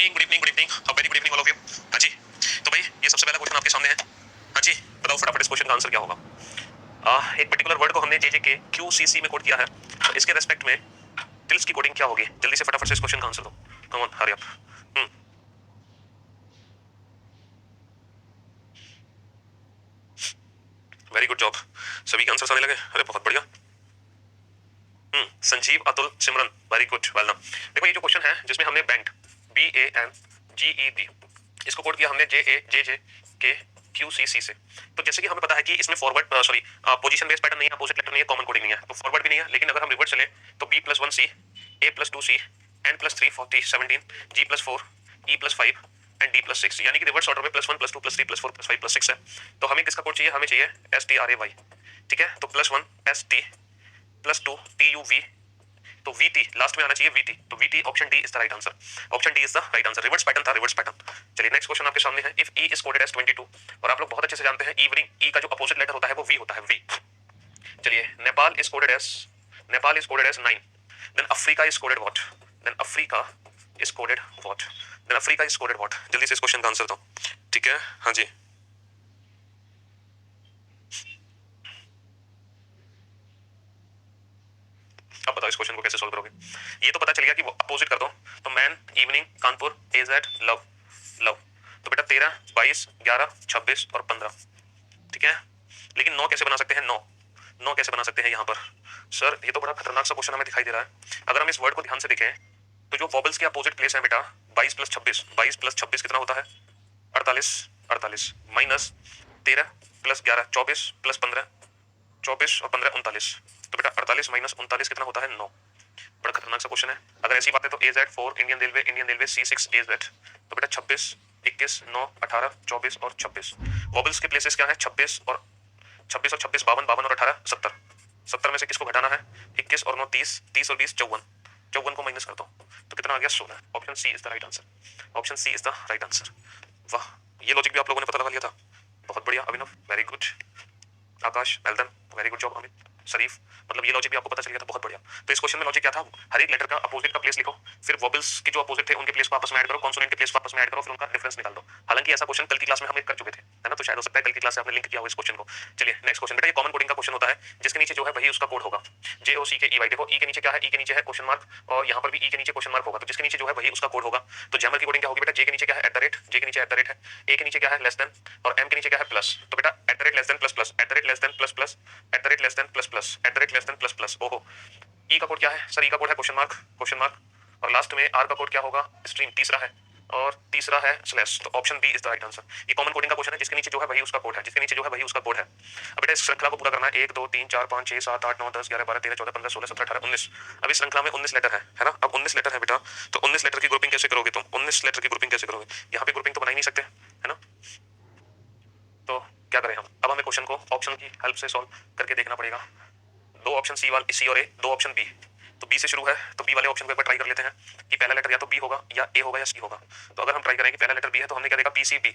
Evening, good evening, good evening, very good evening all of you. हाँ जी, तो भाई ये सबसे पहला क्वेश्चन आपके सामने है। हाँ जी, बताओ फटाफट इस क्वेश्चन का आंसर क्या होगा। एक पर्टिकुलर वर्ड को हमने जे के QCC में कोड किया है, तो इसके रेस्पेक्ट में टिल्स की कोडिंग क्या होगी? जल्दी से फटाफट से इस क्वेश्चन का आंसर दो। Come on, hurry up. Very good job, सभी के आंसर आने लगे। अरे बहुत बढ़िया। संजीव, अतुल, सिमरन, वेरी गुड, वेल डन। देखो ये जो क्वेश्चन है जिसमें हमने बैंड BANGED इसको कोड किया हमने JAJK QCC से। तो जैसे कि हमें पता है कि इसमें फॉरवर्ड पोजीशन बेस्ड पैटर्न नहीं है, अपोजिट लेटर नहीं है, कॉमन कोडिंग नहीं है, तो फॉरवर्ड भी नहीं है। लेकिन अगर हम रिवर्स चले तो B+1C, A+2C, N+3 40 17, G+4, E+5 and D+6, यानी कि रिवर्स ऑर्डर में +1 +2 +3 +4 +5 +6 है। तो हमें किसका कोड चाहिए? हमें चाहिए STRAY। ठीक है, तो +1 ST, +2 TUV, तो VT लास्ट में आना चाहिए, VT, तो VT option D is the right answer. Option D is the right answer. Reverse pattern था, रिवर्स पैटर्न। चलिए नेक्स्ट क्वेश्चन आपके सामने है। If E is coded as 22, और आप लोग बहुत अच्छे से जानते हैं इवनिंग E का जो अपोजिट लेटर होता है वो V होता है, V। चलिए Nepal is coded as 9, then Africa is coded what? Then Africa is coded what? Then Africa is coded what? जल्दी से इस क्वेश्चन का आंसर दो। ठीक है, हाँ जी। अब बताओ इस क्वेश्चन को कैसे सॉल्व करोगे। ये तो पता चल गया कि वो अपोजिट कर दो, तो man, evening, Kanpur, A Z, love, love. तो बेटा 13 22 11 26 और 15। ठीक है, लेकिन 9 कैसे बना सकते हैं? 9 कैसे बना सकते हैं यहाँ पर? सर ये तो बड़ा खतरनाक सा क्वेश्चन हमें दिखाई दे रहा है। अगर हम इस वर्ड को ध्यान से देखें तो जो वॉबल्स के अपोजिट प्लेस है बेटा 22 + 26, 22 + 26 कितना होता है? 48, 48 माइनस 13 + 11 24 + 15 24 और 15 39। तो बेटा 48 - 39 कितना होता है? 9। बड़ा खतरनाक सा क्वेश्चन है। अगर ऐसी बात है तो AZ4 Indian railway C6 AZ, तो बेटा 26 21 9 18 24 और 26। वॉबल्स के प्लेसेस क्या है? 26 और 26 52 52 और 18 70। 70 में से किसको घटाना है? 21 और 9 30, 30 और 20 54, 54 को माइनस कर दो तो कितना आ गया? 16। Option C is the right answer. Option C is the right answer. वाह, ये लॉजिक भी आप लोगों ने पता लगा लिया था। बहुत बढ़िया Abhinav, very good. Akash, well done, very good job. Amit, Sharif, मतलब ये लॉजिक भी आपको पता चल गया था, बहुत बढ़िया। तो इस क्वेश्चन में लॉजिक क्या था? हर एक लेटर का अपोजिट का प्लेस लिखो, फिर वॉबल्स के जो अपोजिट थे उनके प्लेस को आपस में ऐड करो, कॉन्सोनेंट के प्लेस को आपस में ऐड करो, फिर उनका डिफरेंस निकाल दो। हालांकि ऐसा क्वेश्चन कल की क्लास में हम कर चुके थे, है ना, तो शायद हो सकता है कल की क्लास से आपने लिंक किया हो इस क्वेश्चन को। चलिए नेक्स्ट क्वेश्चन। बेटा ये कॉमन कोडिंग का क्वेश्चन होता है, जिसके नीचे जो है वही उसका कोड होगा। JOCKEY। देखो ई के नीचे क्या है? ई के नीचे है क्वेश्चन मार्क, और यहाँ पर भी ई के नीचे क्वेश्चन मार्क होगा, तो जिसके नीचे जो है वही उसका कोड होगा। तो जैमल की कोडिंग क्या होगी बेटा? जे के नीचे क्या है? @ जे के नीचे @ है, ए के नीचे क्या है? लेस देन, और एम के नीचे क्या है? प्लस। तो बेटा @ less than plus plus, @ less than plus plus, @ less than plus plus, @ less than plus plus. ओहो, ई का कोड क्या है सर? ई का कोड है क्वेश्चन मार्क, क्वेश्चन मार्क, और लास्ट में आर का कोड क्या होगा? स्ट्रीम, तीसरा है, और तीसरा है स्लैश। तो option B is the right answer. ये कॉमन कोडिंग का क्वेश्चन है, जिसके नीचे जो है वही उसका कोड है, जिसके नीचे जो है वही उसका कोड है। अब बेटा इस श्रृंखला को पूरा करना है। 1 2 3 4 5 6 7 8 9 10 11 12 13 14 15 16 17 18 19। अब इस श्रृंखला में 19 लेटर है ना? अब 19 लेटर है बेटा, तो 19 लेटर की ग्रुपिंग कैसे करोगे तुम? 19 लेटर की ग्रुपिंग कैसे करोगे? यहाँ पे ग्रुपिंग तो बना ही नहीं सकते, है ना? तो क्या करें हम? अब हमें क्वेश्चन को ऑप्शन की हेल्प से सॉल्व करके देखना पड़ेगा। दो ऑप्शन सी और ए, दो ऑप्शन बी। तो बी से शुरू है, तो बी वाले ऑप्शन को एक बार ट्राई कर लेते हैं कि पहला लेटर या तो बी होगा, या ए होगा, या सी होगा। तो अगर हम ट्राई करें कि पहला लेटर बी है, तो हमने क्या देखा? BCB।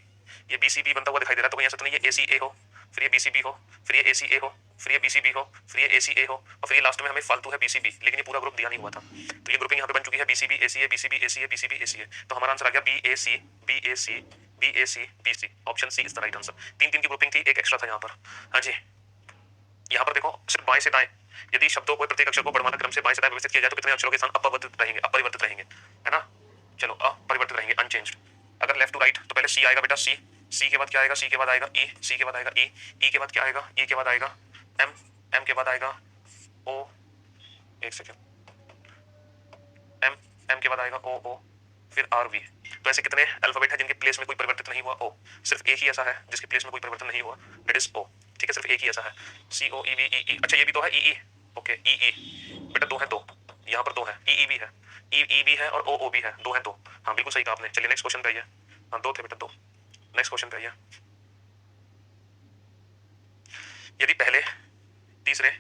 ये BCB बनता हुआ दिखाई दे रहा है, तो कहीं ऐसा तो नहीं ये ACA हो, फिर ये BCB हो, फिर ये ACA हो, फिर ये BCB हो, फिर ये ACA हो, और फिर ये लास्ट में हमें फालतू है BCB, लेकिन ये पूरा ग्रुप दिया नहीं हुआ था। तो ये ग्रुपिंग यहाँ पे बन चुकी है BCB ACA BCB ACA BCB ACA। तो हमारा आंसर आ गया BAC BAC BAC BC। Option C is the right answer. 3 3 की ग्रुपिंग थी, एक एक्स्ट्रा था यहाँ पर। हाँ जी, यहाँ पर देखो सिर्फ बाएं से दाएं, यदि शब्दों को प्रत्येक अक्षर को वर्णमाला क्रम से बाएं से दाएं व्यवस्थित किया जाए तो कितने अक्षरों के स्थान अपरिवर्तित रहेंगे, है ना? चलो अपरिवर्तित रहेंगे, अनचेंज्ड। अगर लेफ्ट टू राइट तो पहले सी आएगा बेटा, सी के बाद क्या आएगा? सी के बाद आएगा ई, सी के बाद आएगा ई के बाद क्या आएगा? ई के बाद आएगा एम, एम के बाद आएगा ओ, एक सेकेंड, एम के बाद आएगा ओ, फिर RV। तो ऐसे कितने अल्फाबेट है जिनके प्लेस में कोई परिवर्तित नहीं हुआ? ओ। सिर्फ एक ही ऐसा है जिसके प्लेस में कोई परिवर्तन नहीं हुआ, दैट इज O। ठीक है, सिर्फ एक ही ऐसा है, COEVEE। अच्छा ये भी तो है EE, ओके EE। बेटा दो है, दो यहाँ पर दो है, EE भी है, EE भी है, और OO भी है, दो है, दो। हाँ बिल्कुल सही कहा आपने। चलिए नेक्स्ट क्वेश्चन पे आइए। हाँ दो थे बेटा, दो। नेक्स्ट क्वेश्चन पे आइए। यदि पहले, तीसरे,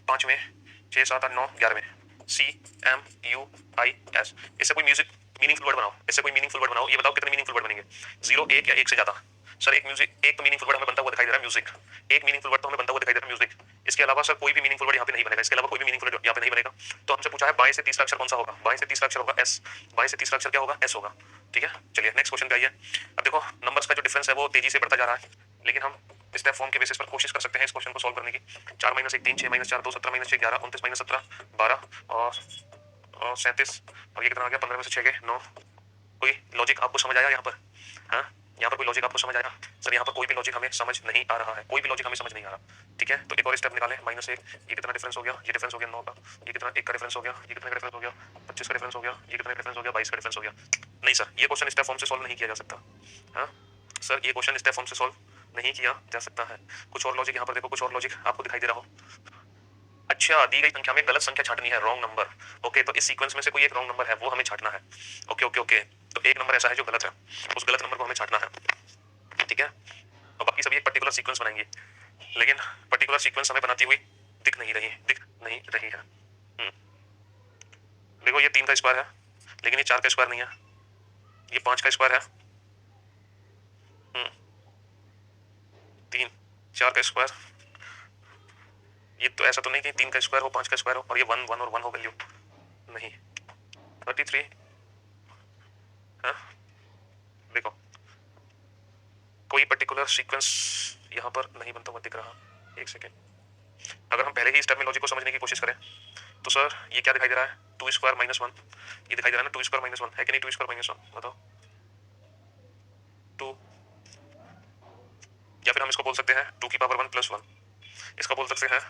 पांचवें, 6 7 8 9 11वें CMUIS, इससे कोई म्यूजिक मीनिंगफुल वर्ड बनाओ, इससे कोई मीनिंगफुल वर्ड बनाओ। ये बताओ कितने मीनिंगफुल वर्ड बनेंगे? 0 1 या 1 से ज्यादा? सर एक म्यूजिक, एक तो मीनिंगफुल वर्ड हमें बनता हुआ दिखाई दे रहा है म्यूजिक, एक मीनिंगफुल वर्ड तो हमें बनता हुआ दिखाई दे रहा है म्यूजिक, इसके अलावा सर कोई भी मीनिंगफुल वर्ड यहाँ पे नहीं बनेगा, इसके अलावा कोई भी मीनिंगफुल वर्ड यहाँ पे नहीं बनेगा। तो हमसे पूछा है बाएं से तीसरा अक्षर कौन सा होगा, बाएं से तीसरा अक्षर होगा एस, बाएं से तीसरा अक्षर क्या होगा, एस होगा। ठीक है, चलिए नेक्स्ट क्वेश्चन पे आइए। अब देखो नंबर्स का जो डिफरेंस है वो तेजी से बढ़ता जा रहा है, लेकिन हम स्टेप फॉर्म के बेसिस पर कोशिश कर सकते हैं इस क्वेश्चन को सॉल्व करने की। 4 - 1 3 6 - 4 2 17 - 6 11 29 - 17 12 और 37 और ये कितना आ गया 15 में से 6 गए 9। कोई लॉजिक आपको समझ आया यहाँ पर? हाँ, यहाँ पर कोई लॉजिक आपको समझ आया? सर यहाँ पर कोई भी लॉजिक हमें समझ नहीं आ रहा है, कोई भी लॉजिक हमें समझ नहीं आ रहा। ठीक है, तो एक और स्टेप निकालें। -1 ये कितना डिफरेंस हो गया, ये डिफरेंस हो गया 9 का, ये कितना 1 का डिफरेंस हो गया, ये कितना का डिफरेंस हो गया 25 का डिफरेंस हो गया, ये कितना डिफरेंस हो गया 22 का डिफरेंस हो गया। नहीं सर, ये क्वेश्चन स्टेप फॉर्म से सॉल्व नहीं किया जा सकता। हाँ सर, ये क्वेश्चन स्टेप फॉर्म से सॉल्व नहीं किया जा सकता है। कुछ और लॉजिक यहाँ पर देखो, कुछ और लॉजिक आपको दिखाई दे रहा हो। अच्छा, दी गई संख्या में गलत संख्या छांटनी है, रॉन्ग नंबर। ओके, तो इस सीक्वेंस में से कोई एक रॉन्ग नंबर है, वो हमें छांटना है। ओके ओके ओके, तो एक नंबर ऐसा है जो गलत है, उस गलत नंबर को हमें छांटना है। ठीक है, और बाकी सभी एक पर्टिकुलर सीक्वेंस बनाएंगे, लेकिन पर्टिकुलर सीक्वेंस हमें बनाती हुई दिख नहीं रही है। देखो ये 3 का स्क्वायर है, लेकिन ये 4 का स्क्वायर नहीं है, ये 5 का स्क्वायर है। 3 4 का स्क्वायर, ये तो ऐसा तो नहीं कि 3 का स्क्वायर हो 5 का स्क्वायर हो और ये 1 1 और 1 हो वैल्यू, नहीं 33। हाँ देखो कोई पर्टिकुलर सीक्वेंस यहाँ पर नहीं बनता हुआ दिख रहा। एक सेकेंड, अगर हम पहले ही स्टेप में लॉजिक को समझने की कोशिश करें तो सर ये क्या दिखाई दे रहा है, 2 स्क्वायर - 1, ये दिखाई दे रहा है ना 2 स्क्वायर - 1 है कि नहीं, 2 स्क्वायर - 1 बताओ 2, या फिर हम इसको बोल सकते हैं 2 की पावर 1 + 1, इसका बोल सकते हैं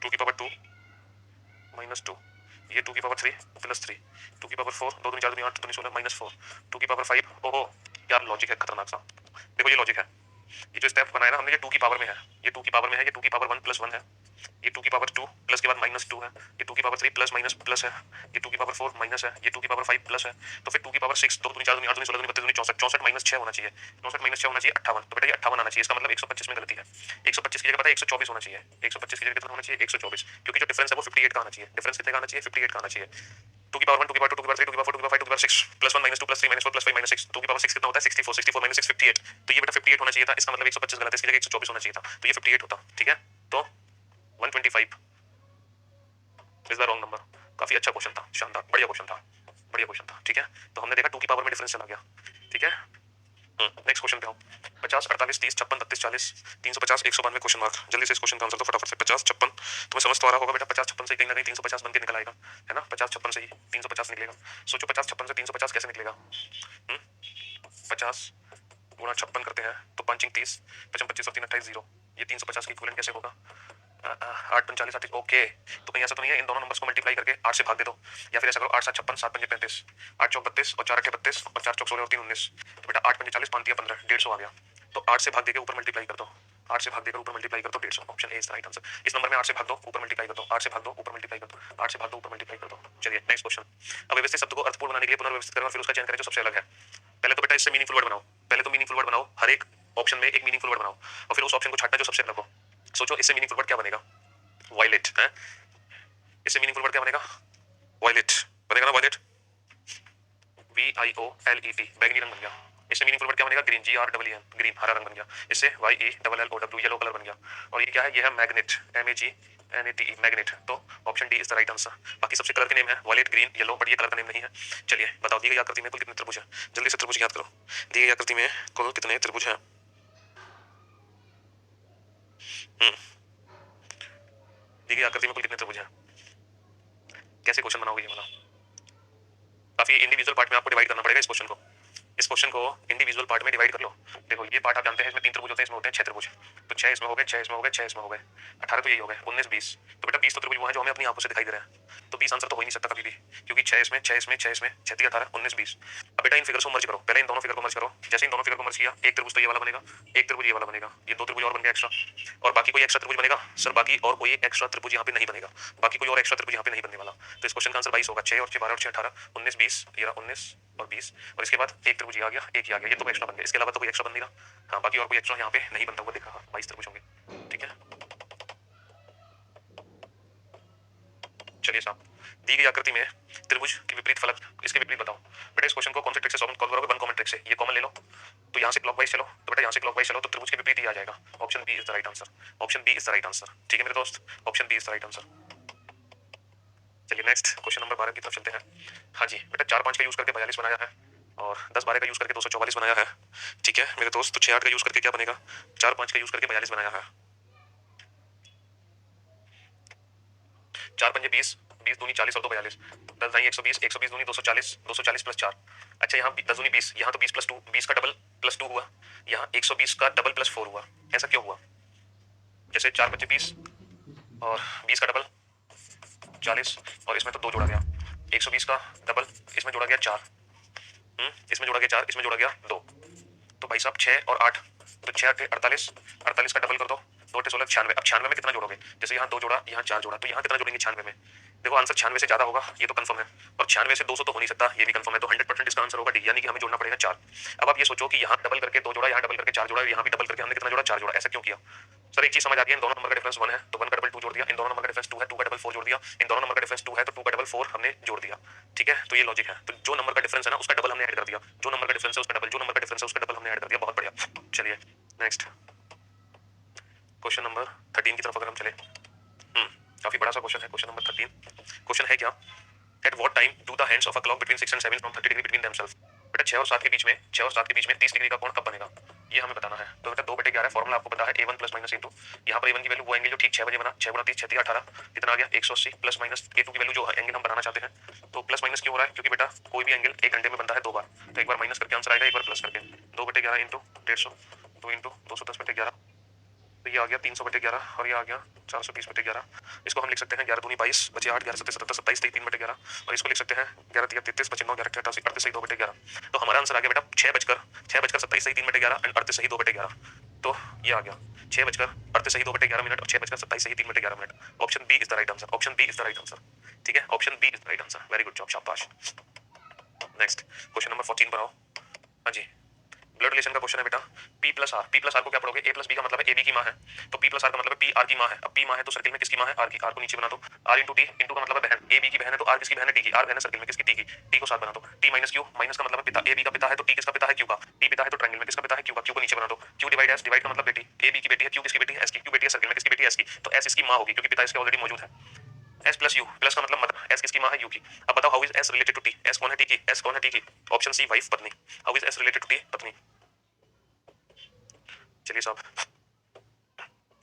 2 की पावर 2 - 2, ये 2 की पावर 3 + 3, 2 की पावर 4 2 दूनी 4 दूनी 8 2 दूनी 16 -4, 2 की पावर 5। ओहो यार लॉजिक है खतरनाक सा। देखो ये लॉजिक है, ये जो स्टेप बनाया ना हमने, ये 2 की पावर में है, ये 2 की पावर में है, ये 2 की पावर 1 + 1 है, ये 2 की पावर 2 प्लस के बाद -2 है, ये 2 की पावर 3 प्लस माइनस प्लस है, ये 2 की पावर 4 माइनस है, ये 2 की पावर 5 प्लस है, तो फिर 2 की पावर 6 2 दूनी 4 दूनी 8 दूनी 16 दूनी 32 दूनी 64 64 - 6 होना चाहिए, 64 - 6 होना चाहिए 58। तो बेटा ये 58 आना चाहिए, इसका मतलब 125 में गलती है। 125 की जगह पता है 124 होना चाहिए, 125 की जगह कितना होना चाहिए 124, क्योंकि जो डिफरेंस है वो 58 का आना चाहिए। डिफरेंस कितने का आना चाहिए 58 का आना चाहिए। 2 की पावर 1 2 की पावर 2 2 की पावर 3 2 की पावर 4 2 की पावर 5 2 की पावर 6 +1 -2 +3 -4 +5 -6, 2 की पावर 6 कितना होता है 64 64 - 6 58। तो ये बेटा 58 होना चाहिए था, इसका मतलब 125 गलत है, इसकी जगह 124 होना चाहिए था, तो ये 58 होता। ठीक है, तो 125 इज द रॉन्ग नंबर। काफी अच्छा क्वेश्चन था, शानदार, बढ़िया क्वेश्चन था, बढ़िया क्वेश्चन था। ठीक है, तो हमने देखा 2 की पावर में डिफरेंस चला गया। ठीक है, नेक्स्ट क्वेश्चन पे आओ। 50 48 30 56 32 40 350 192 क्वेश्चन मार्क। जल्दी से इस क्वेश्चन का आंसर दो फटाफट से। 50 56 तुम्हें समझ तो आ रहा होगा बेटा, 50 56 से कहीं ना कहीं 350 बन के निकल आएगा, है ना, 50 56 से ही 350 निकलेगा। सोचो 50 56 से 350 कैसे निकलेगा। 50 गुणा 56 करते हैं तो 5 × 30 55 25 और 3 28 0, ये 350 की इक्विवेलेंट कैसे होगा 8 45 38। ओके, तो कहीं ऐसा तो नहीं है इन दोनों नंबर्स को मल्टीप्लाई करके 8 से भाग दे दो, या फिर ऐसा करो 8 7 56 7 5 35 8 चौक 32 और 4 8 32 और 4 चौक 16 और 3 19। तो बेटा 8 5 40 5 3 15 150 आ गया। तो 8 से भाग देकर ऊपर मल्टीप्लाई कर दो, 8 से भाग देकर ऊपर मल्टीप्लाई कर दो 150। Option A is the right answer. इस नंबर में 8 से भाग दो ऊपर मल्टीप्लाई कर दो, 8 से भाग दो ऊपर मल्टीप्लाई कर दो, 8 से भाग दो ऊपर मल्टीप्लाई कर दो। चलिए नेक्स्ट क्वेश्चन। अब व्यवस्थित शब्द को अर्थपूर्ण बनाने के लिए पुनर्व्यवस्थित करना, फिर उसका चयन करें जो सबसे अलग है। पहले तो बेटा इससे मीनिंगफुल वर्ड बनाओ, पहले तो मीनिंगफुल वर्ड बनाओ, हर एक ऑप्शन में एक मीनिंगफुल वर्ड बनाओ और फिर उस ऑप्शन को छांटना जो सबसे अलग हो। सोचो इससे मीनिंगफुल वर्ड क्या बनेगा, वायलेट है, इससे मीनिंगफुल वर्ड क्या बनेगा, वायलेट बनेगा ना, वायलेट VIOLET, बैगनी रंग बन गया। इससे मीनिंगफुल वर्ड क्या बनेगा, ग्रीन GREEN, ग्रीन हरा रंग बन गया। इससे YELLOW, येलो कलर बन गया। और ये क्या है, ये है मैग्नेट, MAGNET, मैग्नेट। तो option D is the right answer. बाकी सबसे कलर के नेम है वायलेट ग्रीन येलो, बट ये कलर का नेम नहीं है। चलिए बताओ दी गई आकृति में कुल कितने त्रिभुज है, जल्दी से त्रिभुज याद करो। दी गई आकृति में कुल कितने त्रिभुज है। दी गई आकृति में कुल कितने त्रिभुज है, कैसे क्वेश्चन बनाओगे ये वाला। काफी इंडिविजुअल पार्ट में आपको डिवाइड करना पड़ेगा इस क्वेश्चन को, इस क्वेश्चन को इंडिविजुअल पार्ट में डिवाइड कर लो। देखो ये पार्ट आप जानते हैं, इसमें 3 त्रिभुज होते हैं, इसमें होते हैं 6 त्रिभुज, तो 6 इसमें हो गए, 6 इसमें हो गए, 6 इसमें हो गए, 18 तो यही हो गए, 19 20। तो बेटा 20 तो त्रिभुज वो हैं जो हमें अपनी आंखों से दिखाई दे रहे हैं, तो 20 आंसर तो हो ही नहीं सकता कभी भी, क्योंकि 6 इसमें 6 इसमें 6 इसमें 6 3 18 19 20। अब बेटा इन फिगर्स को मर्ज करो, पहले इन दोनों फिगर को मर्ज करो। जैसे इन दोनों फिगर को मर्ज किया, एक त्रिभुज तो ये वाला बनेगा, एक त्रिभुज ये वाला बनेगा, ये 2 त्रिभुज और बन गया एक्स्ट्रा, और बाकी कोई एक्स्ट्रा त्रिभुज बनेगा सर, बाकी और कोई एक्स्ट्रा त्रिभुज यहाँ पे नहीं बनेगा, बाकी कोई और एक्स्ट्रा त्रिभुज यहाँ पे नहीं बनने वाला। तो इस क्वेश्चन का आंसर 22 होगा, 6 और 6 12 और 6 18 19 20, ये 19 और 20, और इसके बाद एक त्रिभुज आ गया, एक ही आ गया, ये तो एक्स्ट्रा बन गया, इसके अलावा तो कोई एक्स्ट्रा बन नहीं रहा। हाँ बाकी और कोई एक्स्ट्रा यहाँ पे नहीं बनता हुआ दिख रहा। 22 त्रिभुज होंगे। ठीक है, चलिए साहब, दी गई आकृति में त्रिभुज के विपरीत फलक, इसके विपरीत बताओ। बेटा इस क्वेश्चन को कौन से ट्रिक से सॉल्व करोगे? वन कॉमन ट्रिक से। ये कॉमन ले लो, तो यहाँ से क्लॉकवाइज चलो, तो बेटा यहाँ से क्लॉकवाइज चलो तो त्रिभुज के विपरीत ही आ जाएगा। Option B is the right answer. Option B is the right answer. ठीक है मेरे दोस्त, option B is the right answer. चलिए नेक्स्ट क्वेश्चन नंबर 12 की तरफ चलते हैं। हाँ जी बेटा, 4-5 का यूज करके 42 बनाया है और 10-12 का यूज करके 244 बनाया है। ठीक है मेरे दोस्त, तो 6-8 का यूज करके क्या बनेगा? 4-5 का यूज करके 42 बनाया है। 4 पंजे 20, 20 दूनी 40 और 2 42, 10 दाई 120, 120 दूनी 240, 240 प्लस 4। अच्छा यहाँ 10 दूनी 20, यहाँ तो 20 प्लस 2, 20 का डबल प्लस 2 हुआ, यहाँ 120 का डबल प्लस 4 हुआ। ऐसा क्यों हुआ? जैसे 4 पंजे 20 और 20 का डबल 40 और इसमें तो 2 जोड़ा गया, 120 का डबल इसमें जोड़ा गया 4, इसमें जोड़ा गया 4, इसमें जोड़ा गया 2, तो भाई साहब 6 और 8, तो 6 8 48, 48 का डबल कर दो, 2 8 16 96। अब 96 में कितना जोड़ोगे? जैसे यहाँ 2 जोड़ा, यहाँ 4 जोड़ा, तो यहाँ कितना जोड़ेंगे 96 में? देखो आंसर 96 से ज्यादा होगा, ये तो कंफर्म है, और 96 से 200 तो हो नहीं सकता, ये भी कंफर्म है, तो 100% इसका आंसर होगा डी, यानी कि हमें जोड़ना पड़ेगा 4। अब आप ये सोचो कि यहाँ डबल करके 2 जोड़ा, यहाँ डबल करके 4 जोड़ा, यहाँ भी डबल करके हमने कितना जोड़ा? 4 जोड़ा। ऐसा क्यों किया सर? एक चीज समझ आ गई, इन दोनों नंबर का डिफरेंस 1 है तो 1 का डबल 2 जोड़ दिया, इन दोनों नंबर का डिफरेंस 2 है, 2 का डबल 4 जोड़ दिया, इन दोनों नंबर का डिफरेंस 2 है तो 2 का डबल 4 हमने जोड़ दिया। ठीक है, तो ये लॉजिक है। तो जो नंबर का डिफरेंस है ना उसका डबल हमने ऐड कर दिया, जो नंबर का डिफरेंस है उसका डबल, जो नंबर का डिफरेंस है उसका डबल हमने ऐड कर दिया। बहुत बढ़िया। चलिए नेक्स्ट क्वेश्चन नंबर 13 की तरफ अगर हम चले, काफी बड़ा सा क्वेश्चन है क्वेश्चन नंबर 13। क्वेश्चन है क्या? At what time do the hands of a clock between 6 and 7 from 30 degree between themselves? बेटा 6 और 7 के बीच में, 6 और 7 के बीच में 30 डिग्री का कोण कब बनेगा, ये हमें बताना है। तो बेटा 2/11 फॉर्मूला आपको पता है, a1 प्लस माइनस a2। यहाँ पर a1 की वैल्यू वो एंगल जो ठीक 6 बजे बना, 6 गुणा 30 6 18, कितना आ गया 180, प्लस माइनस a2 की वैल्यू जो एंगल हम बनाना चाहते हैं। तो प्लस माइनस क्यों हो रहा है? क्योंकि बेटा कोई भी एंगल 1 घंटे में बनता है 2 बार, तो एक बार माइनस करके आंसर आएगा, एक बार प्लस करके। 2/11 इंटू 150, 2 इंटू 210/11, तो ये आ गया 300/11 और ये आ गया 420/11। इसको हम लिख सकते हैं 11 दूनी 22 बचे 8, 11 7 17 27 3/11, और इसको लिख सकते हैं 11 3 33 बचे 9, 11 88 38 2/11। तो हमारा आंसर आ गया बेटा 6 बजकर 27 3/11 एंड 38 2/11। तो ये आ गया 6 बजकर 38 2/11 और 6 बजकर 27 3/11। Option B is the right answer. Option B is the right answer. ठीक है, option B is the right answer. Very good job, शाबाश। नेक्स्ट क्वेश्चन नंबर 14 पर आओ। हाँ जी, ब्लड रिलेशन का क्वेश्चन है बेटा। P plus R, P plus R को क्या पढ़ोगे? A प्लस बी का मतलब है AB की माँ है, तो P प्लस आर का मतलब है P आर की माँ है। अब P माँ है तो सर्किल में किसकी माँ है? आर की। आर को नीचे बना दो, आर इंटू टी, इंटू का मतलब है बहन, AB की बहन है तो आर किसकी बहन है? टी की। आर बहन है सर्किल में किसकी? टी की। टी को साथ बना दो, टी माइनस क्यू, माइनस का मतलब है पिता, AB का पिता है तो टी किसका पिता है? क्यू का। टी पिता है तो ट्रायंगल में किसका पिता है? क्यू का। क्यू को नीचे बना दो, क्यू डिवाइड एस, डिवाइड का मतलब बेटी, AB की बेटी है, क्यू किसकी बेटी है? एस की। क्यू बेटी है सर्किल में किसकी बेटी है? एस की, तो एस इसकी माँ होगी क्योंकि पिता इसके ऑलरेडी मौजूद है। एस प्लस यू, प्लस का मतलब मदर, एस किसकी माँ है? यू की। अब बताओ how is S related to T? S कौन है? टी की। एस कौन है? टी की। ऑप्शन सी वाइफ, पत्नी। How is S related to T? पत्नी। चलिए साहब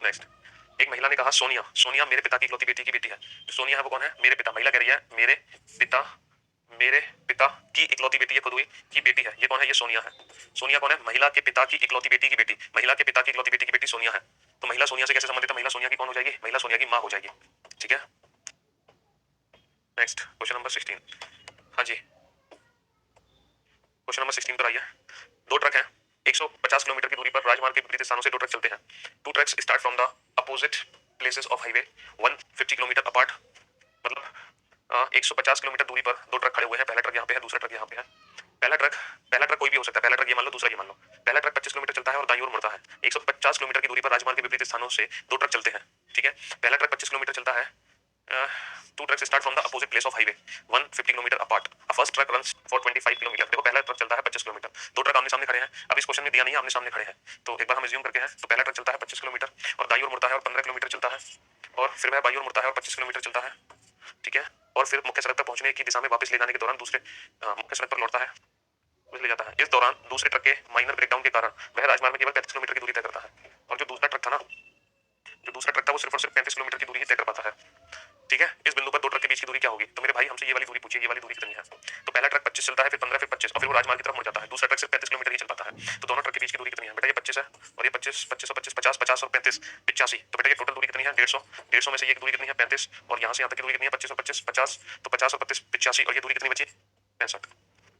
नेक्स्ट। एक महिला ने कहा सोनिया, सोनिया मेरे पिता की इकलौती बेटी की बेटी है। जो सोनिया है वो कौन है? मेरे पिता। महिला कह रही है मेरे पिता, मेरे पिता की इकलौती बेटी, ये खुद हुई की बेटी है। ये कौन है? ये सोनिया है। सोनिया कौन है? महिला के पिता की इकलौती बेटी की बेटी। महिला के पिता की इकलौती बेटी की बेटी सोनिया है। तो महिला सोनिया से कैसे संबंधित है? महिला सोनिया की कौन हो जाएगी? महिला सोनिया की माँ हो जाएगी। ठीक है, नेक्स्ट क्वेश्चन नंबर 16। हाँ जी, क्वेश्चन नंबर 16 पर आइए। दो ट्रक हैं, 150 किलोमीटर की दूरी पर राजमार्ग के विपरीत स्थानों से दो ट्रक चलते हैं। Two trucks start from the opposite places of highway 150 kilometre apart. मतलब 150 किलोमीटर दूरी पर दो ट्रक खड़े हुए हैं। पहला ट्रक यहाँ पे है, दूसरा ट्रक यहाँ पे है। पहला ट्रक कोई भी हो सकता है, पहला ट्रक ये मान लो, दूसरा ये मान लो। पहला ट्रक 25 किलोमीटर चलता है और दाईं ओर मुड़ता है। 150 किलोमीटर की दूरी पर राजमार्ग के विपरीत स्थानों से दो ट्रक चलते हैं। ठीक है, पहला ट्रक 25 किलोमीटर चलता है। Two trucks start from the opposite place of highway 150 kilometre apart. First truck runs for 25 kilometre. देखो पहला ट्रक चलता है 25 किलोमीटर, दो ट्रक आमने सामने खड़े हैं। अब इस क्वेश्चन में दिया नहीं है, आमने सामने खड़े हैं, तो एक बार हम अज्यूम करते हैं। तो पहला ट्रक चलता है 25 किलोमीटर और दाईं ओर मुड़ता है और 15 किलोमीटर चलता है, और फिर वह बाईं ओर मुड़ता है और 25 किलोमीटर चलता है। ठीक है, और फिर मुख्य सड़क पर पहुंचने की दिशा में वापस ले जाने के दौरान दूसरे मुख्य सड़क पर लौटता है, ले जाता है। इस दौरान दूसरे ट्रक के माइनर ब्रेकडाउन के कारण वह राजमार्ग में केवल 35 किलोमीटर की दूरी तय करता है, और जो दूसरा ट्रक था ना, जो दूसरा ट्रक था वो सिर्फ और सिर्फ 35 किलोमीटर की दूरी ही तय कर पाता है। ठीक है, इस बिंदु पर दो ट्रक के बीच की दूरी क्या होगी? तो मेरे भाई हमसे ये वाली दूरी पूछिए, ये वाली दूरी कितनी है? तो पहला ट्रक 25 चलता है, फिर 15, फिर 25, और फिर वो राजमार्ग की तरफ मुड़ जाता है। दूसरा ट्रक सिर्फ 35 किलोमीटर ही चल पाता है। तो दोनों ट्रक के बीच की दूरी कितनी है? बेटा ये 25 है, और ये 25, 25 और 25, 50, 50 और 35, 85। तो बेटा ये टोटल दूरी कितनी है? 150। 150 में से ये दूरी कितनी है? 35, और यहाँ से यहाँ तक की दूरी कितनी है? 25 और 25, 50। तो 50 और 35, 85, और ये दूरी कितनी बची? 65।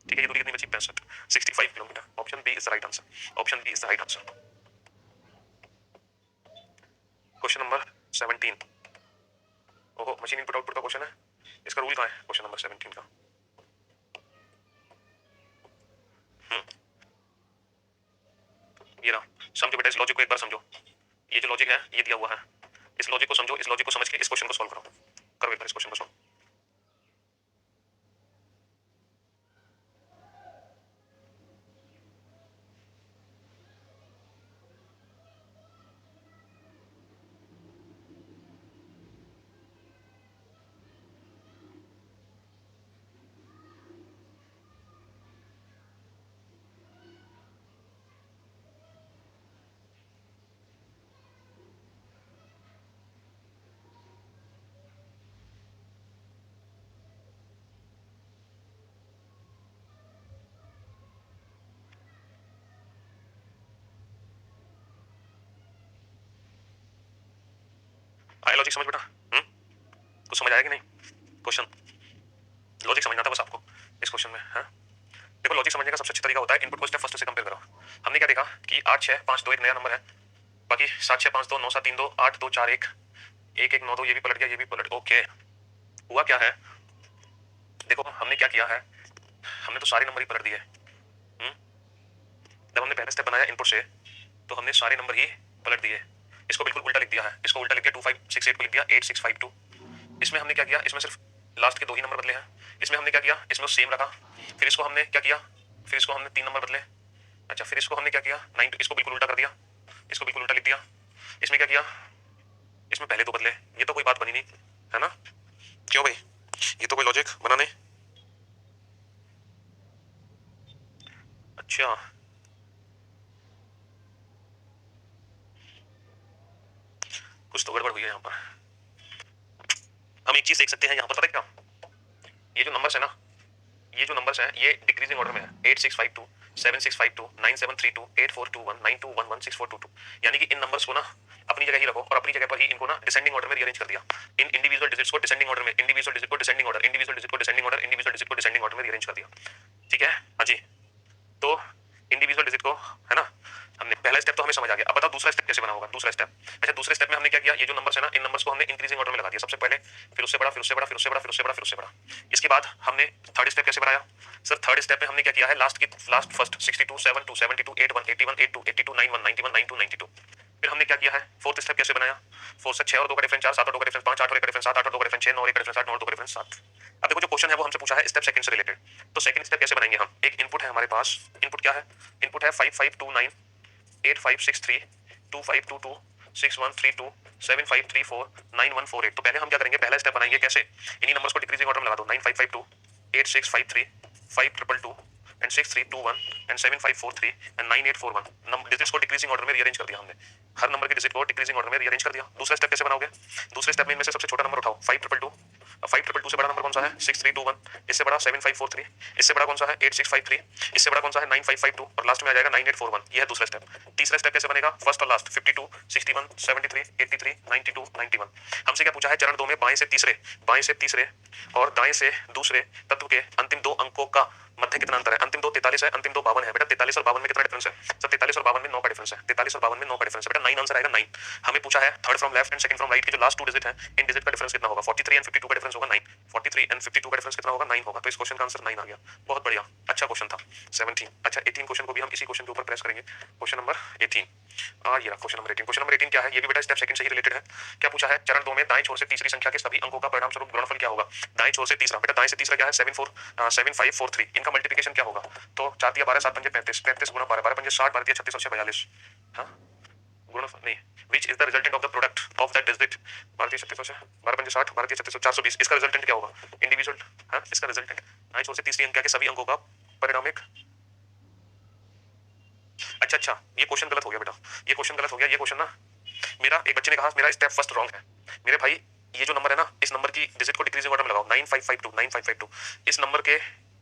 ठीक है, ये दूरी कितनी बची? 65, 65 kilometre. Option B is the right answer. Option B is the right answer. Question number 17। ओहो, मशीन इनपुट आउटपुट का क्वेश्चन है। इसका रूल कहाँ है क्वेश्चन नंबर 17 का? ये रहा, समझो बेटा, इस लॉजिक को एक बार समझो। ये जो लॉजिक है ये दिया हुआ है, इस लॉजिक को समझो। इस लॉजिक को समझ के इस क्वेश्चन को सॉल्व करो। करो एक बार इस क्वेश्चन को सॉल्व। आया लॉजिक समझ बेटा? कुछ समझ आया कि नहीं? क्वेश्चन लॉजिक समझना था बस आपको इस क्वेश्चन में। हाँ देखो, लॉजिक समझने का सबसे अच्छा तरीका होता है इनपुट को स्टेप फर्स्ट से कंपेयर करो। हमने क्या देखा कि 8 6 5 2 एक नया नंबर है, बाकी 7 6 5 2 9 7 3 2 8 2 4 1 1 1 9 2, ये भी पलट गया, ये भी पलट। ओके, हुआ क्या है, देखो हमने क्या किया है, हमने तो सारे नंबर ही पलट दिए। जब हमने पहला स्टेप बनाया इनपुट से तो हमने सारे नंबर ही पलट दिए। इसको बिल्कुल उल्टा लिख दिया है, इसको उल्टा लिख दिया 2568 को लिख दिया 8652। इसमें हमने क्या किया, इसमें सिर्फ लास्ट के 2 ही नंबर बदले हैं। इसमें हमने क्या किया, इसमें सेम रखा। फिर इसको हमने क्या किया, फिर इसको हमने 3 नंबर बदले। अच्छा, फिर इसको हमने क्या किया 9, इसको बिल्कुल उल्टा कर दिया, इसको बिल्कुल उल्टा लिख दिया। इसमें क्या किया, इसमें पहले 2 बदले। ये तो कोई बात बनी नहीं है ना? क्यों भाई, ये तो कोई लॉजिक बना नहीं। अच्छा, कुछ तो गड़बड़ हुई है यहाँ पर। हम एक चीज देख सकते हैं यहाँ पर, पता है क्या, ये जो नंबर्स है ना, ये जो नंबर्स हैं ये डिक्रीजिंग ऑर्डर में है। 8652 7652 9732 8421 9211 6422, यानी कि इन नंबर्स को ना अपनी जगह ही रखो और अपनी जगह पर ही इनको ना डिसेंडिंग ऑर्डर में रीअरेंज कर दिया। इन इंडिविजुअल डिजिट्स को डिसेंडिंग ऑर्डर में, इंडिविजुअल डिजिट को डिसेंडिंग ऑर्डर, इंडिविजुअल डिजिट को डिसेंडिंग ऑर्डर, इंडिविजुअल डिजिट को डिसेंडिंग ऑर्डर में रीअरेंज कर दिया। ठीक है, हाँ जी। तो इंडिविजुअल डिजिट को है ना, हमने पहला स्टेप तो हमें समझ आ गया। अब बताओ दूसरा स्टेप कैसे बना होगा। दूसरा स्टेप, अच्छा दूसरे स्टेप में हमने क्या किया, ये जो नंबर्स है ना, इन नंबर्स को हमने इंक्रीजिंग ऑर्डर में लगा दिया सबसे पहले, फिर उससे बड़ा, फिर उससे बड़ा, फिर उससे बड़ा, फिर उससे बड़ा, फिर उससे बड़ा। इसके बाद हमने थर्ड स्टेप कैसे बनाया सर, थर्ड स्टेप में हमने क्या किया है, लास्ट फर्स्ट 62 72 72 81 81 82 82 91 91 92 92। फिर हमने क्या किया है, फोर्थ स्टेप कैसे बनाया, 4 से 6 और 2 का डिफरेंस 4, 7 और 2 का डिफरेंस 5, 8 और 1 का डिफरेंस 7, 8 और 2 का डिफरेंस 6, 9 और 1 का डिफरेंस 8, 9 और 2 का डिफरेंस 7। अब देखो जो क्वेश्चन है वो हमसे पूछा है स्टेप सेकंड से रिलेटेड, तो सेकंड स्टेप कैसे बनाएंगे हम। एक इनपुट है हमारे पास, इनपुट क्या है, इनपुट है 5529 8563 2522 6132 7534 9148। तो पहले हम क्या करेंगे, पहला स्टेप बनाएंगे कैसे, इन्हीं नंबर्स को डिक्रीजिंग ऑर्डर में लगा दो। 9552 8653 5222 एंड 6321 एंड 7543 एंड 9841। डिजिट्स को डिक्रीजिंग ऑर्डर में रीअरेंज कर दिया हमने, हर नंबर के डिजिट को डिक्रीजिंग ऑर्डर में रीअरेंज कर दिया। दूसरा स्टेप कैसे बनाओगे, दूसरे स्टेप में इनमें से सबसे छोटा नंबर उठाओ 5222। 5222 से बड़ा नंबर कौन सा है 6321, इससे बड़ा 7543, इससे बड़ा कौन सा है 8653, इससे बड़ा कौन सा है 9552 और लास्ट में आ जाएगा 9841। यह है दूसरा स्टेप। तीसरा स्टेप कैसे बनेगा, फर्स्ट और लास्ट 52 61 73 83 92 91। हमसे क्या पूछा है, चरण 2 में बाएं से तीसरे और दाएं से दूसरे तत्व के अंतिम 2 अंकों का मध्य कितना अंतर है। अंतिम 2 43 है, अंतिम 2 52 है। बेटा 43 और 52 में कितना डिफरेंस है सर, 43 और 52 में 9 का डिफरेंस है। 43 और 52 में 9 का डिफरेंस है बेटा, 9 आंसर आएगा 9। हमें पूछा है third from left and second from right के जो लास्ट 2 डिजिट है, इन डिजिट का डिफरेंस कितना होगा। 43 एंड 52 का डिफरेंस होगा 9, 43 एंड 52 का डिफरेंस कितना होगा 9 होगा। तो इस क्वेश्चन का आंसर 9 आ गया। बहुत बढ़िया, अच्छा क्वेश्चन था। 17, अच्छा 18 क्वेश्चन को भी हम इसी क्वेश्चन के ऊपर प्रेस करेंगे। क्वेश्चन नंबर 18, ये रहा क्वेश्चन नंबर 18। क्वेश्चन नंबर 18 क्या है, ये भी बेटा स्टेप सेकंड से ही रिलेटेड है। क्या पूछा है, चरण 2 में दाएं छोर से तीसरी संख्या के सभी अंकों का परिणाम स्वरूप गुणनफल क्या होगा। दाएं छोर से तीसरा, बेटा दाएं से तीसरा क्या है 7543, इनका मल्टीप्लिकेशन क्या होगा। तो 4 दिया 12 7 पंजे 35, 35 गुना 12, 12 पंजे 60, 12 दिया 36 और 6 42। हाँ गुणनफल नहीं, which is the resultant of the product of that digit. 12 दिया 36 और 6, 12 पंजे 60, 12 दिया 36 और 420। इसका रिजल्टेंट क्या होगा, इंडिविजुअल। हाँ इसका रिजल्टेंट दाएं छोर से तीसरी अंक के सभी अंकों का परिणामिक। अच्छा ये क्वेश्चन गलत हो गया बेटा, ये क्वेश्चन गलत हो गया। ये क्वेश्चन ना, मेरा एक बच्चे ने कहा मेरा स्टेप फर्स्ट रॉन्ग है। मेरे भाई ये जो नंबर है ना, इस नंबर की डिजिट को डिक्रीजिंग ऑर्डर में लगाओ 9552 इस नंबर के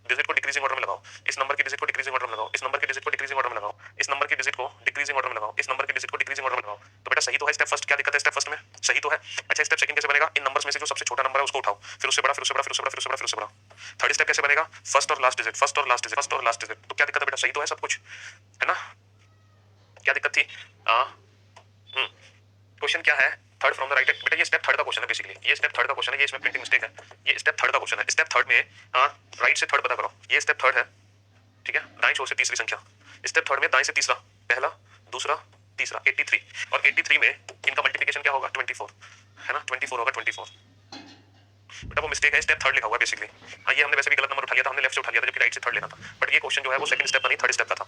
डिजिट को डिक्रीजिंग ऑर्डर में लगाओ, इस नंबर की डिजिट को डिक्रीजिंग ऑर्डर में लगाओ, इस नंबर की डिजिट को डिक्रीजिंग ऑर्डर में लगाओ, इस नंबर की डिजिट को डिक्रीजिंग ऑर्डर में लगाओ, इस नंबर की डिजिट को डिक्रीजिंग ऑर्डर में लगाओ। तो बेटा सही तो है स्टेप फर्स्ट, क्या दिक्कत है स्टेप फर्स्ट में, सही तो है। अच्छा स्टेप सेकंड कैसे बनेगा, इन नंबर्स में से जो सबसे छोटा नंबर है उसको उठाओ, फिर उससे बड़ा, फिर उससे बड़ा, फिर उससे बड़ा, फिर उससे बड़ा, फिर उससे बड़ा। थर्ड स्टेप कैसे बनेगा, फर्स्ट और लास्ट डिजिट, फर्स्ट और लास्ट डिजिट, फर्स्ट और लास्ट डिजिट। तो क्या दिक्कत है बेटा, सही तो है सब कुछ, है ना। क्या दिक्कत थी, क्वेश्चन क्या है, थर्ड फ्रॉम द राइट। बेटा ये स्टेप थर्ड का क्वेश्चन है बेसिकली, ये स्टेप थर्ड का क्वेश्चन है, ये इसमें प्रिंटिंग मिस्टेक है। ये स्टेप थर्ड का क्वेश्चन है। स्टेप थर्ड में राइट से थर्ड पता करो, ये स्टेप थर्ड है। ठीक है, दाएं छोर से तीसरी संख्या। स्टेप थर्ड में दाएं से तीसरा, पहला दूसरा तीसरा 83, और 83 में इनका मल्टीप्लिकेशन क्या होगा 24, है ना 24 होगा 24। बेटा वो मिस्टेक है, स्टेप थर्ड लिखा हुआ है बेसिकली। हाँ ये हमने वैसे भी गलत नंबर उठा लिया था, हमने लेफ्ट से उठा लिया था जबकि राइट से थर्ड लेना था। बट ये क्वेश्चन जो है वो सेकंड स्टेप का नहीं थर्ड स्टेप का था।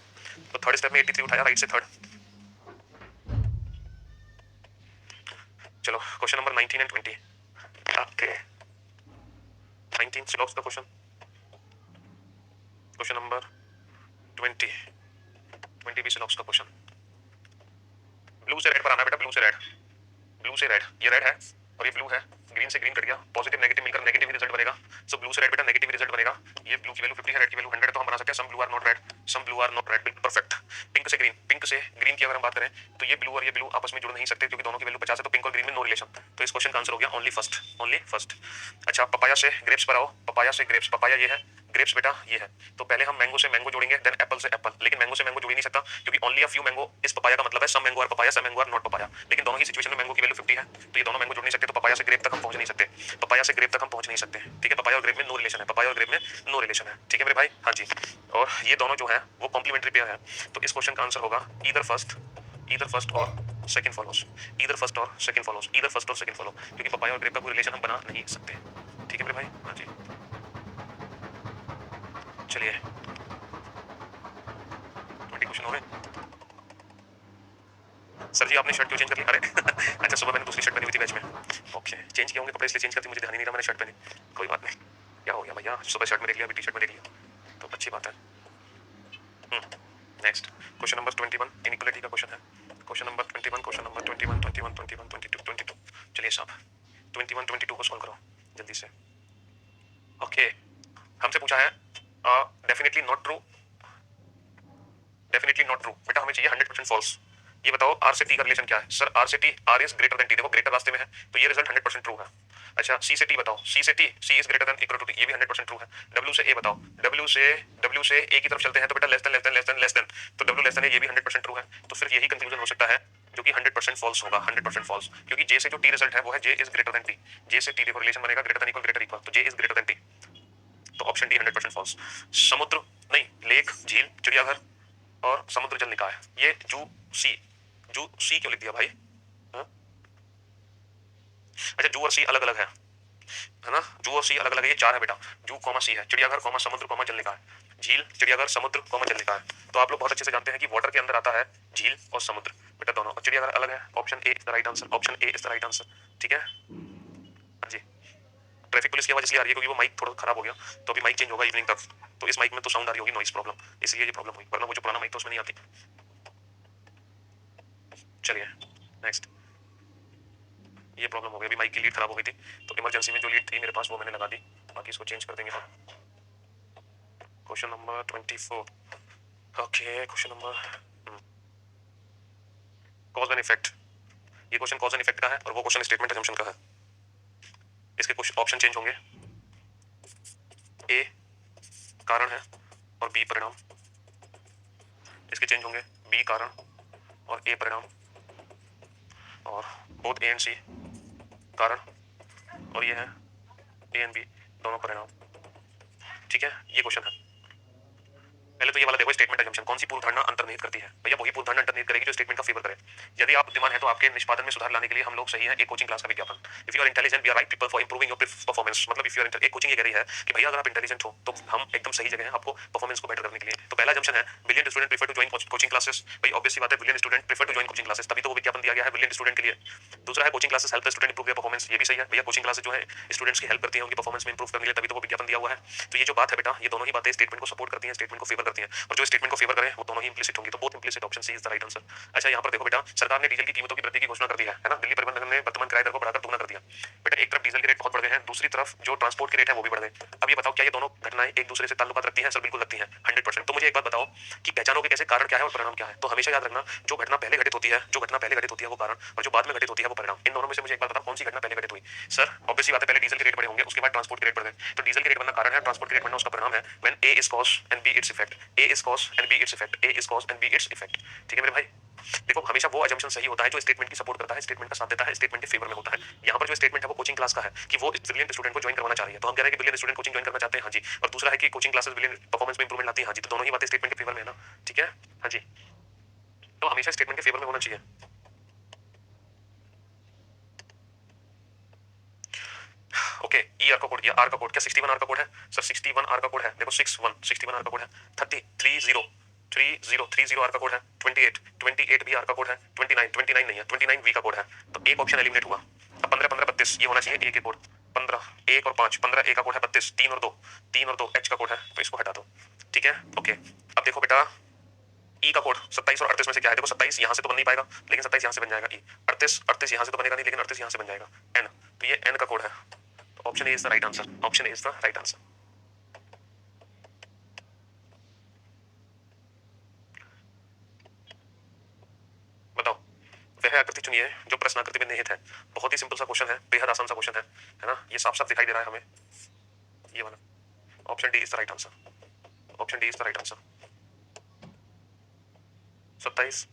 तो थर्ड स्टेप में 83 उठाया राइट से थर्ड। चलो क्वेश्चन नंबर 19 एंड 20। ओके 19 सिलॉक्स का क्वेश्चन, क्वेश्चन नंबर 20 भी सिलॉक्स का क्वेश्चन। ब्लू से रेड पर आना बेटा, ब्लू से रेड, ब्लू से रेड। ये रेड है और ये ब्लू है, ग्रीन से ग्रीन कट गया, पॉजिटिव नेगेटिव मिलकर नेगेटिव रिजल्ट बनेगा। सो ब्लू से रेड बेटा नेगेटिव रिजल्ट बनेगा। ये ब्लू की वैल्यू 50 है, रेड की वैल्यू 100 है, तो हम बना सकते हैं some blue are not red. Some blue are not red, बिल्कुल परफेक्ट। पिंक से ग्रीन, पिंक से ग्रीन की अगर हम बात करें तो ये ब्लू और ये ब्लू आपस में जुड़ नहीं सकते क्योंकि दोनों की वैल्यू 50 है, तो पिंक और ग्रीन में नो रिलेशन। तो इस क्वेश्चन का आंसर हो गया ओनली फर्स्ट, ओनली फर्स्ट। अच्छा पपाया से ग्रेप्स पर आओ, पपाया से ग्रेप्स, पपाया ये है, ग्रेप्स बेटा ये है, तो पहले हम मैंगो से मैंगो जोड़ेंगे, देन एप्पल से एप्पल, लेकिन मैंगो से मैंगो जोड़ ही नहीं सकता क्योंकि only a few mango is papaya का मतलब है some mango are papaya, some mango are not papaya, लेकिन दोनों ही सिचुएशन में मैंगो की वैल्यू 50 है, तो ये दोनों मैंगो जोड़ नहीं सकते, तो पपाया से ग्रेप तक हम पहुंच नहीं सकते, पपाया से ग्रेप तक हम पहुंच नहीं सकते, ठीक है। पपाया और ग्रेप में नो रिलेशन है, पपाया और ग्रेप में नो रिलेशन है, ठीक है मेरे भाई, हाँ जी। और ये दोनों जो है वो कॉम्प्लीमेंट्री पेयर है, तो इस क्वेश्चन का आंसर होगा ईदर फर्स्ट और सेकंड फॉलोस, ईदर फर्स्ट और सेकंड फॉलोस, ईदर फर्स्ट और सेकंड फॉलो, क्योंकि पपाया और ग्रेप का कोई रिलेशन हम बना नहीं सकते, ठीक है मेरे भाई, हाँ जी। चलिए 20 क्वेश्चन हो गए। सर जी आपने शर्ट क्यों चेंज कर ली? अरे अच्छा सुबह मैंने दूसरी शर्ट पहनी हुई थी बैच में, ओके चेंज किए होंगे कपड़े इसलिए चेंज करती, मुझे ध्यान ही नहीं रहा मैंने शर्ट पहनी, कोई बात नहीं, क्या हो गया भैया, सुबह शर्ट में देख लिया अभी टी शर्ट में देख लिया, तो अच्छी बात है। नेक्स्ट क्वेश्चन नंबर 21 इनइक्वालिटी का क्वेश्चन है, क्वेश्चन नंबर 21, क्वेश्चन नंबर 21 21 21 22 22। चलिए साहब 21 22 को सॉल्व करो जल्दी से। ओके हमसे पूछा है definitely not true, definitely not true, बेटा हमें चाहिए 100% फॉल्स। ये बताओ आर से टी का रिलेशन क्या है? सर आर से T, R is greater than T, देखो ग्रेटर रास्ते में है तो ये रिजल्ट 100% ट्रू है। अच्छा सी से टी बताओ, सी से T, C is greater than equal to T, ये भी 100% ट्रू है। डब्ल्यू से ए बताओ, डब्ल्यू से ए की तरफ चलते हैं तो बेटा less than less than less than less than, तो डब्ल्यू लेस देन है, ये भी 100% ट्रू है, तो फिर यही कंक्लूजन हो सकता है जो कि 100% फॉल्स होगा, 100% फॉल्स, क्योंकि जे से जो टी रिजल्ट है वो है जे इज ग्रेटर देन टी, जे से टी देखो रिलेशन बनेगा ग्रेटर देन इक्वल, तो जे इज ग्रेटर देन टी, तो ऑप्शन डी 100% फॉल्स। समुद्र नहीं, लेक, झील, चिड़ियाघर और समुद्र जल निकाय, ये जू सी क्यों लिख दिया भाई? हा? अच्छा जू और सी अलग अलग है ना, जू और सी अलग अलग है, ये चार है बेटा, जू कॉमा सी है, चिड़ियाघर कॉमा समुद्र कॉमा जल निकाय, झील चिड़ियाघर समुद्र कॉमा जल निकाय, तो आप लोग बहुत अच्छे से जानते हैं कि वाटर के अंदर आता है झील और समुद्र बेटा दोनों, और चिड़ियाघर अलग है, option A is the right answer, option A is the right answer, ठीक है हाँ जी। ट्रैफिक पुलिस की आवाज इसलिए आ रही है क्योंकि वो माइक थोड़ा खराब हो गया, तो अभी माइक चेंज होगा इवनिंग तक, तो इस माइक में तो साउंड आ रही होगी नॉइस प्रॉब्लम, इसलिए ये प्रॉब्लम हुई, वरना वो जो पुराना माइक था उसमें नहीं आती। चलिए नेक्स्ट, ये प्रॉब्लम हो गई, अभी माइक की लीड खराब हो गई थी, तो इमरजेंसी में जो लीड थी मेरे पास वो मैंने लगा दी, बाकी इसको चेंज कर देंगे हम। Question number 24, okay question number cause and effect, ये क्वेश्चन कॉज एंड इफेक्ट का है और वो क्वेश्चन स्टेटमेंट अजम्पशन का है, इसके कुछ ऑप्शन चेंज होंगे, ए कारण है और बी परिणाम, इसके चेंज होंगे बी कारण और ए परिणाम, और बोथ ए एंड सी कारण और ये है ए एंड बी दोनों परिणाम, ठीक है ये क्वेश्चन है। पहले तो ये वाला देखो स्टेटमेंट अजम्पशन कौन सी पूर्व धारणा अंतर्निहित करती है? भैया वही पूर्व धारणा अंतर्निहित करेगी जो स्टेटमेंट का फेवर करे। यदि आप बुद्धिमान है तो आपके निष्पादन में सुधार लाने के लिए हम लोग सही है एक कोचिंग क्लास का विज्ञापन। If you are intelligent we are right people for improving your performance, मतलब इफ यू आर एक कोचिंग ये कह रही है कि भैया अगर आप इंटेलिजेंट हो तो हम एकदम सही जगह है आपको परफॉर्मेंस को बेटर करने के लिए। तो पहला अजम्पशन है brilliant student prefer to join coaching classes, भाई ऑब्वियसली बात है brilliant student prefer to join coaching classes, तभी तो वो विज्ञापन दिया गया है ब्रिलियंट स्टूडेंट के लिए। दूसरा है coaching classes help the student improve their performance, ये भी सही है भैया, कोचिंग क्लासेस जो है स्टूडेंट्स की हेल्प करती है उनकी परफॉर्मेंस में इंप्रूव करने के लिए, तभी तो वो विज्ञापन दिया हुआ है। तो ये जो बात है बेटा ये दोनों ही बातें स्टेटमेंट को सपोर्ट करती हैं, स्टेटमेंट को फेवर करती हैं, और जो स्टेटमेंट को फेवर करे वो दोनों ही इंप्लिसिट होंगी, तो both implicit option C is the right answer. अच्छा यहाँ पर देखो बेटा सरकार ने डीजल की कीमतों की वृद्धि की घोषणा कर दी है ना, दिल्ली परिवहन निगम ने वर्तमान किराए दर को बढ़ाकर दुगना कर दिया। बेटा एक तरफ डीजल के रेट बहुत बढ़ गए हैं, दूसरी तरफ जो ट्रांसपोर्ट के रेट है वो भी बढ़ गए। अब ये बताओ क्या ये दोनों घटनाएं एक दूसरे से ताल्लुकात रखती हैं? सर बिल्कुल रखती हैं 100%। तो मुझे एक बात बताओ कि पहचानोगे कैसे कारण क्या है और परिणाम क्या है? तो हमेशा याद रखना जो घटना पहले घटित होती है, जो घटना पहले घटित होती है वो कारण, और जो बाद में घटित होती है वो परिणाम। इन दोनों में से मुझे एक बात बताओ कौन सी घटना पहले घटित हुई? सर ऑब्वियसली बात है पहले डीजल के रेट बढ़े होंगे उसके बाद ट्रांसपोर्ट के रेट बढ़ गए, तो डीजल के रेट बढ़ना कारण है, ट्रांसपोर्ट के रेट बढ़ना उसका परिणाम है। When A is cause and B its effect, A is cause and B its effect, A is cause and B its effect, ठीक है मेरे भाई। देखो हमेशा वो अजम्पशन सही होता है जो स्टेटमेंट की सपोर्ट करता है, स्टेटमेंट का साथ देता है, स्टेटमेंट के फेवर में होता है। यहाँ पर जो स्टेटमेंट है वो कोचिंग क्लास का है कि वो ब्रिलियंट स्टूडेंट को ज्वाइन करवाना चाह रही है, तो हम कह रहे हैं कि ब्रिलियंट स्टूडेंट कोचिंग ज्वाइन करना चाहते हैं, हाँ जी। और दूसरा है कि कोचिंग क्लासेस ब्रिलियंट परफॉर्मेंस में इंप्रूवमेंट लाती है, हाँ जी। तो दोनों ही बातें स्टेटमेंट के फेवर में है ना, ठीक है हाँ जी। तो हमेशा स्टेटमेंट के फेवर में होना चाहिए। ओके ई आर का कोड, आर का कोड क्या 61 आर का कोड है? सर 61 आर का कोड है, देखो 61 आर का कोड है, 30 आर का कोड है, 28 भी आर का कोड है, 29 नहीं है, 29 वी का कोड है, तो एक ऑप्शन एलिमिनेट हुआ। अब 15 32 ये होना चाहिए ए के कोड, 15 1 और 5, 15 ए का कोड है 32, 3 और 2 एच का कोड है, तो इसको हटा दो, ठीक है ओके। अब देखो बेटा ई का कोड 27 और 38 में से क्या है? देखो 27 यहाँ से तो बन नहीं पाएगा लेकिन 27 यहाँ से बन जाएगा ई, 38 यहाँ से तो बनेगा नहीं लेकिन 38 यहाँ से बन जाएगा एन, तो ये एन का कोड है, तो option A is the right answer, option A is the right answer. Question ये है जो प्रश्न आकृति में निहित है, बहुत ही सिंपल सा क्वेश्चन है, बेहद आसान सा क्वेश्चन है ना। ये साफ साफ दिखाई दे रहा है हमें, ये वाला option D is the right answer. Option D is the right answer. 27,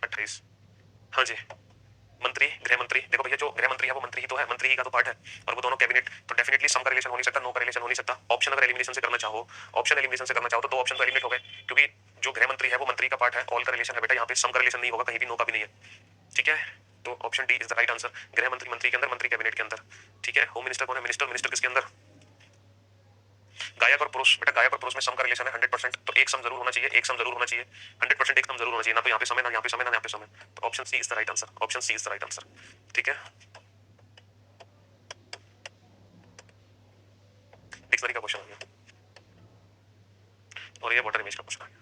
28। हाँ जी, मंत्री, गृह मंत्री। देखो भैया जो गृह मंत्री है वो मंत्री ही तो है, मंत्री ही का तो पार्ट है, और वो दोनों कैबिनेट, तो डेफिनेटली सम का रिलेशन हो नहीं सकता, नो का रिलेशन हो नहीं सकता। ऑप्शन अगर एलिमिनेशन से करना चाहो, ऑप्शन एलिमिनेशन से करना चाहो तो दो ऑप्शन तो एलिमिनेट हो गए, क्योंकि जो गृह मंत्री है वो मंत्री का पार्ट है, ऑल का रिलेशन है बेटा, यहाँ पे सम का रिलेशन नहीं होगा, कहीं भी नो का भी नहीं है। ठीक है, तो option D is the right answer. गृह मंत्री मंत्री के अंदर, मंत्री कैबिनेट के अंदर। ठीक है, होम मिनिस्टर कौन है? मिनिस्टर, मिनिस्टर किसके अंदर? गायक और पुरुष। बेटा गायक और पुरुष में सम का रिलेशन है 100%, तो एक सम जरूर होना चाहिए, एक सम जरूर होना चाहिए, 100% एक सम जरूर होना चाहिए, ना तो यहाँ पे समय, ना यहाँ पे समय, ना यहाँ पे समय। तो option C is the right answer. Option C is the right answer. ठीक है, डिक्शनरी का क्वेश्चन आ गया और ये वाटर इमेज का क्वेश्चन आ गया।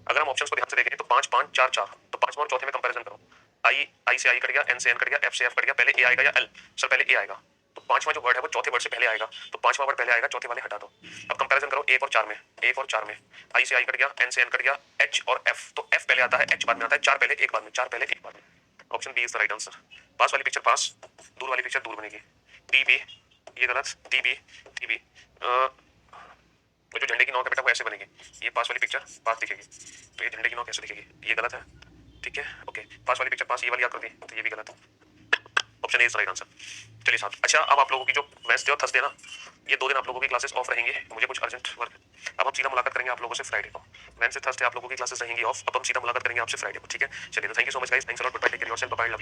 अगर हम ऑप्शंस को ध्यान से देखें तो 5 5 4 4, तो 5वां और चौथे में कंपैरिजन करो। आई से आई कट गया, एन से एन कट गया, एफ से एफ कट गया, पहले ए आएगा या एल? सर पहले ए आएगा, तो 5वां जो वर्ड है वो चौथे वर्ड से पहले आएगा, तो 5वां वर्ड पहले आएगा, चौथे वाले हटा दो। अब कंपैरिजन करो 1 और 4 में, 1 और 4 में आई से आई कट गया, एन से एन कट गया, एच और एफ, तो एफ पहले आता है, एच बाद में आता है, 4 पहले 1 बाद में, 4 पहले 1 बाद में। Option B is the right answer. पास वाली पिक्चर पास, दूर वाली पिक्चर दूर बनेगी। टी बी, ये गलत, टी बी, टी बी, वो जो झंडे की नोक है बेटा वो ऐसे बनेगी, ये पास वाली पिक्चर पास दिखेगी, तो ये झंडे की नोक ऐसे दिखेगी, ये गलत है। ठीक है, ओके, पास वाली पिक्चर पास, ये वाली आकृति, तो ये भी गलत है। Option A is right answer. चलिए साहब, अच्छा अब आप लोगों की जो वेडनेसडे और थर्सडे ना, ये 2 दिन आप लोगों की क्लासेस ऑफ रहेंगे, मुझे कुछ अर्जेंट वर्क है। अब हम सीधा मुलाकात करेंगे आप लोगों से फ्राइडे को। वेडनेसडे थर्सडे आप लोगों की क्लासेस रहेंगी ऑफ, अब हम सीधा मुलाकात करेंगे आपसे फ्राइडे को। ठीक है, चलिए, तो thank you so much guys, thanks a lot, bye bye, take care yourself, bye bye.